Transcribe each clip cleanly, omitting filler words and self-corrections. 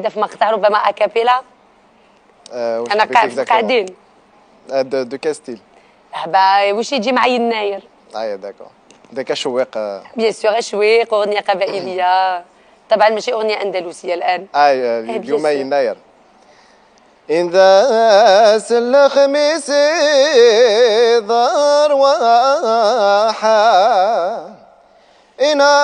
في مقطع ربما اكابيلا. انا قاعدين دو كاستيل. واش يجي مع يناير؟ داكور داك شويق. بيان سور شويق، اغنيه قبائليه طبعا ماشي اغنيه اندلسيه الان. اليوم يناير. إن ذا سل خميسي ضار واحا إنا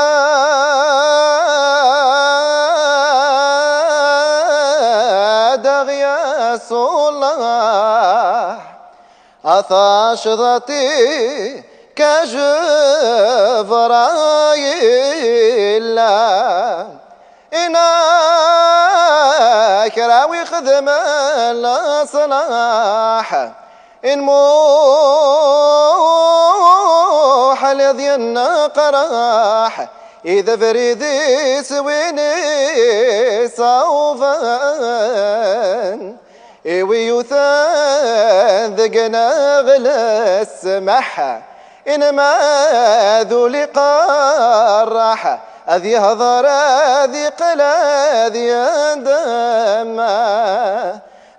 دغيا صلاح أثاش ذاتي كجفرايلا إنا كراوي خدم الصلاح إن موح الذي النقراح إذا فريدي سويني صوفا ويثان ذقنا غلا السمح إنما ذو لقراح أذي هضر أذي قلا أذي أندم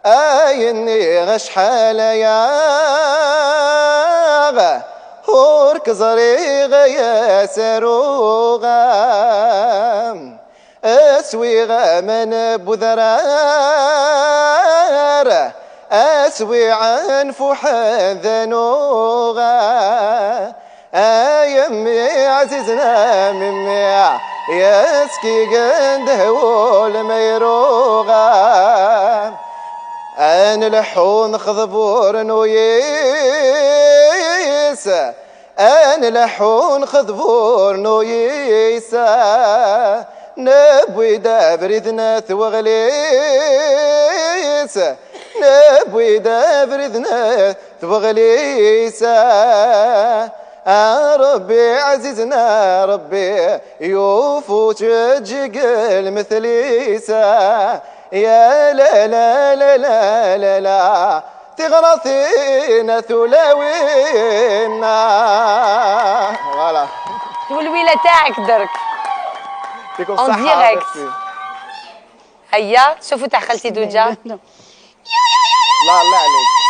أيني غشحال يا غا هورك زريغ يا سروغا أسوي غامن بذرار أسوي عن فحن ذنوغا يمي عزيزنا ممي يسكي قنده والميروغا أنا لحون خذبور نويس أنا لحون خذبور نويس نبوي دابردنا ثوغليس نبوي دابردنا ثوغليس ربي عزيزنا ربي يوفوت جقل مثليسا يا لا لا لا لا لا لا تغرثينا ثلاوينا فوالا والويله تاعك درك يعطيكم الصحة. هيا شوفوا تاع خالتي دوجا. لا عليك.